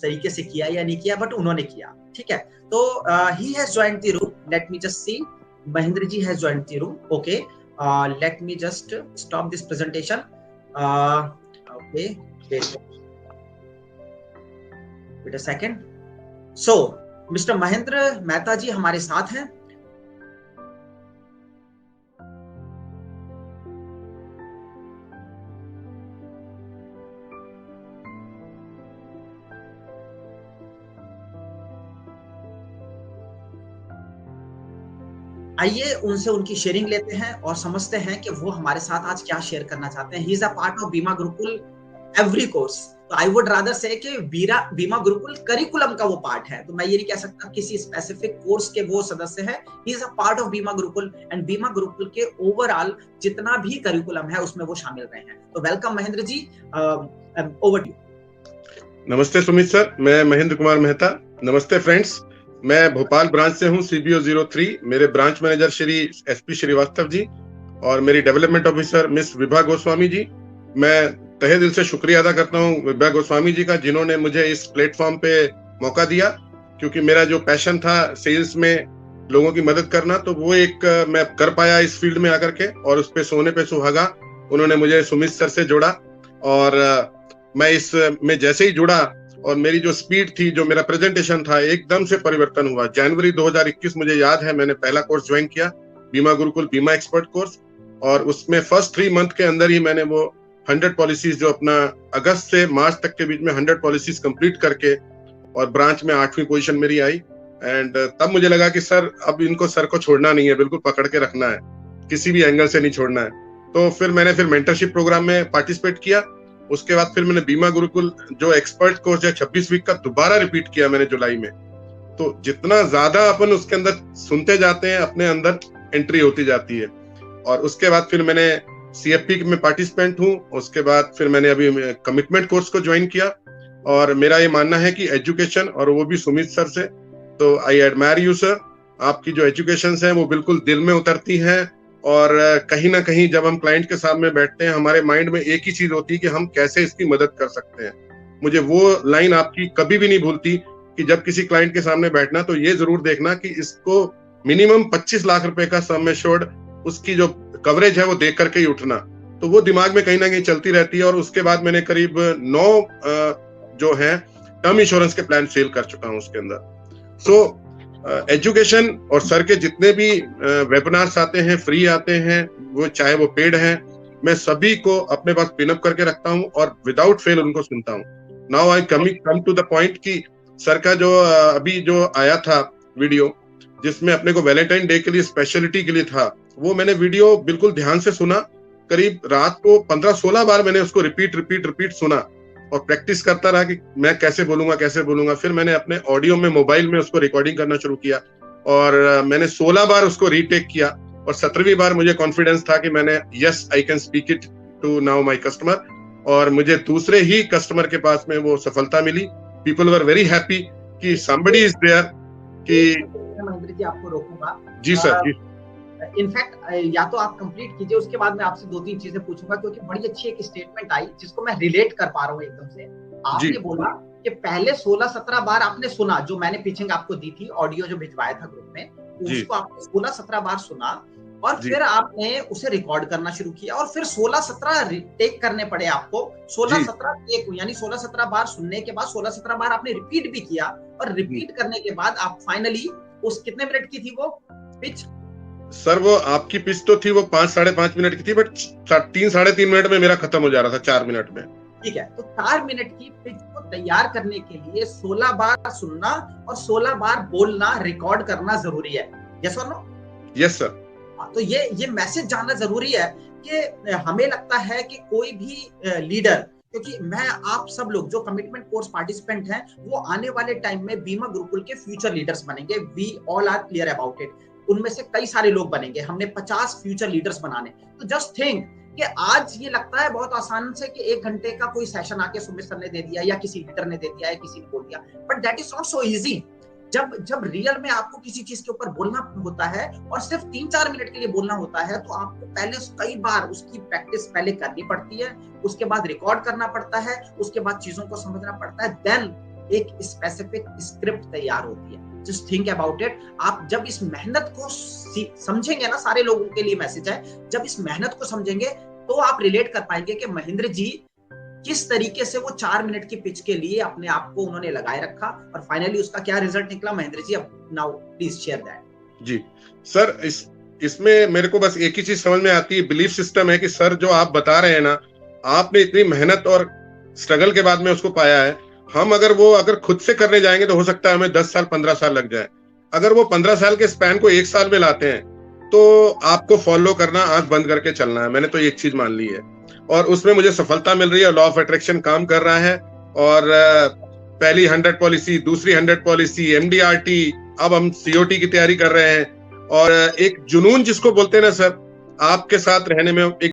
तरीके से किया या नहीं किया, बट उन्होंने किया, ठीक है। तो he has joined the room, let me just see, Mahendra ji has joined the room, okay, let me just stop this presentation, okay, wait a second. So mister Mahendra Mehta ji हमारे साथ हैं। आइए उनसे उनकी शेयरिंग लेते हैं और समझते हैं कि वो हमारे साथ आज क्या शेयर करना चाहते हैं। He is a part of बीमा गुरुकुल एवरी कोर्स, तो आई वुड रादर से कि बीमा गुरुकुल करिकुलम का वो पार्ट है, तो मैं ये नहीं कह सकता किसी स्पेसिफिक कोर्स के वो सदस्य है। He is a part of बीमा गुरुकुल एंड बीमा गुरुकुल के ओवरऑल जितना भी करिकुलम है उसमें वो शामिल रहे हैं। तो welcome Mahendra ji, over to you. नमस्ते सुमित सर, मैं महेंद्र कुमार मेहता। नमस्ते फ्रेंड्स, मैं भोपाल ब्रांच से हूं, CBO 03। मेरे branch manager Shri SP Srivastava ji और मेरी development officer miss Vibha Goswami ji. मैं तहे दिल से शुक्रिया अदा करता हूं विभा गोस्वामी जी का, जिन्होंने मुझे इस प्लेटफॉर्म पे मौका दिया, क्योंकि मेरा जो पैशन था सेल्स में लोगों की मदद करना, तो वो एक मैं कर पाया इस फील्ड में आकर के, और उस पे सोने पे सुहागा उन्होंने मुझे सुमित सर से जोड़ा। और मैं इस में जैसे ही जुड़ा और मेरी जो स्पीड थी, जो मेरा प्रेजेंटेशन था, एकदम से परिवर्तन हुआ। जनवरी 2021 मुझे याद है, मैंने पहला कोर्स ज्वाइन किया, बीमा गुरुकुल बीमा एक्सपर्ट कोर्स, और उसमें फर्स्ट 3 मंथ के अंदर ही मैंने वो 100 पॉलिसीज, जो अपना अगस्त से मार्च तक के बीच में 100 पॉलिसीज कंप्लीट करके, और ब्रांच में 8वीं पोजीशन मेरी आई। एंड तब मुझे लगा कि सर अब इनको सर को छोड़ना नहीं है, बिल्कुल पकड़ के रखना है, किसी भी एंगल से नहीं छोड़ना है। तो फिर मैंने मेंटरशिप प्रोग्राम में पार्टिसिपेट किया। उसके बाद फिर मैंने बीमा गुरुकुल जो एक्सपर्ट कोर्स है 26 वीक का दोबारा रिपीट किया मैंने जुलाई में। तो जितना ज्यादा अपन उसके अंदर सुनते जाते हैं, अपने अंदर एंट्री होती जाती है। और उसके बाद फिर मैंने CFP में पार्टिसिपेंट हूँ। उसके बाद फिर मैंने अभी कमिटमेंट कोर्स को ज्वाइन किया, और मेरा ये मानना है कि एजुकेशन, और वो भी सुमित सर से, तो आई एडमायर यू सर। आपकी जो एजुकेशन है वो बिल्कुल दिल में उतरती है, और कहीं ना कहीं जब हम क्लाइंट के सामने बैठते हैं, हमारे माइंड में एक ही चीज होती है कि हम कैसे इसकी मदद कर सकते हैं। मुझे वो लाइन आपकी कभी भी नहीं भूलती कि जब किसी क्लाइंट के सामने बैठना तो ये जरूर देखना कि इसको मिनिमम 25 लाख रुपए का सम एश्योर्ड, उसकी जो कवरेज है वो देख करके ही उठना। तो वो दिमाग में कहीं ना कहीं चलती रहती है। और उसके बाद मैंने करीब 9 जो है टर्म इंश्योरेंस के प्लान सेल कर चुका हूं उसके अंदर। सो एजुकेशन और सर के जितने भी वेबिनार्स आते हैं, फ्री आते हैं, वो चाहे वो पेड हैं, मैं सभी को अपने पास पिनअप करके रखता हूं और विदाउट फेल उनको सुनता हूं। Now I come to the point कि सर का जो अभी जो आया था वीडियो, जिसमें अपने को वैलेंटाइन डे के लिए स्पेशलिटी के लिए था, वो मैंने वीडियो बिल्कुल ध्यान से सुना। करीब रात को 15-16 बार मैंने उसको रिपीट सुना और प्रैक्टिस करता रहा कि मैं कैसे बोलूंगा। फिर मैंने अपने ऑडियो में, मोबाइल में उसको रिकॉर्डिंग करना शुरू किया, और मैंने 16 बार उसको रीटेक किया, और 17वीं बार मुझे कॉन्फिडेंस था कि मैंने yes I can speak it to now my customer, और मुझे दूसरे ही कस्टमर के पास में वो सफलता मिली। पीपल वर वेरी हैप्पी कि समबडी इज देयर। कि महेंद्र जी आपको रोकूंगा। जी सर, जी। इनफैक्ट या तो आप कंप्लीट कीजिए, उसके बाद मैं आपसे 2-3 चीजें पूछूंगा, क्योंकि बड़ी अच्छी एक स्टेटमेंट आई जिसको मैं रिलेट कर पा रहा हूँ एकदम से। आपने बोला कि पहले 16-17 बार आपने सुना, जो मैंने पिचिंग आपको दी थी, ऑडियो जो भिजवाया था ग्रुप में, उसको आपने 16-17 बार सुना, और फिर आपने उसे रिकॉर्ड करना शुरू किया, और फिर 16-17 टेक करने पड़े आपको। 16-17 टेक, यानी 16-17 बार सुनने के बाद 16-17 बार आपने रिपीट भी किया, और रिपीट करने के बाद आप फाइनली उस कितने मिनट की थी वो पिच? सर वो आपकी पिच तो थी वो 5-5.5 मिनट की थी, बट 3-3.5 मिनट में मेरा खत्म हो जा रहा था, 4 मिनट में। ठीक है, तो 4 मिनट की पिच को तैयार करने के लिए 16 बार सुनना और 16 बार बोलना, रिकॉर्ड करना जरूरी है। यस और नो? Yes sir. तो ये मैसेज जानना जरूरी है कि हमें लगता है कि कोई भी लीडर, क्योंकि मैं आप सब लोग जो कमिटमेंट कोर्स पार्टिसिपेंट हैं, वो आने वाले टाइम में बीमा गुरुकुल के फ्यूचर लीडर्स बनेंगे। We all are clear about it. उनमें से कई सारे लोग बनेंगे, हमने 50 फ्यूचर लीडर्स बनाने। तो जस्ट थिंक कि आज ये लगता है बहुत आसान से कि 1 घंटे का कोई सेशन आके सुमित सर ने दे दिया, या किसी लीडर ने दे दिया, या किसी ने बोल दिया, but that is not so easy. जब रियल में आपको किसी चीज के ऊपर बोलना होता है और सिर्फ 3-4 मिनट के लिए बोलना होता है, तो आपको पहले कई बार उसकी प्रैक्टिस पहले करनी पड़ती है, उसके बाद रिकॉर्ड करना पड़ता है, उसके बाद चीजों को समझना पड़ता है, देन एक स्पेसिफिक स्क्रिप्ट तैयार होती है। Just think about it. आप जब इस मेहनत को समझेंगे ना, सारे लोगों के लिए मैसेज है, जब इस मेहनत को समझेंगे तो आप रिलेट कर पाएंगे कि महेंद्र जी किस तरीके से वो 4 मिनट की पिच के लिए अपने आप को उन्होंने लगाए रखा और फाइनली उसका क्या रिजल्ट निकला। महेंद्र जी, अब नाउ प्लीज शेयर दैट। जी सर, इसमें मेरे को बस एक ही चीज समझ में आती है, बिलीफ सिस्टम है कि सर जो आप बता रहे हैं ना, आपने इतनी मेहनत और स्ट्रगल के बाद में उसको पाया है। हम अगर खुद से करने जाएंगे तो हो सकता है हमें 10 साल 15 साल लग जाए। अगर वो 15 साल के स्पैन को 1 साल में लाते हैं तो आपको फॉलो करना, आंख बंद करके चलना है। मैंने तो एक चीज मान ली है और उसमें मुझे सफलता मिल रही है। लॉ ऑफ अट्रैक्शन काम कर रहा है और पहली 100 पॉलिसी, दूसरी 100 पॉलिसी, MDRT, अब हम COT की तैयारी कर रहे हैं। और एक जुनून जिसको बोलते हैं ना सर, आपके साथ रहने में एक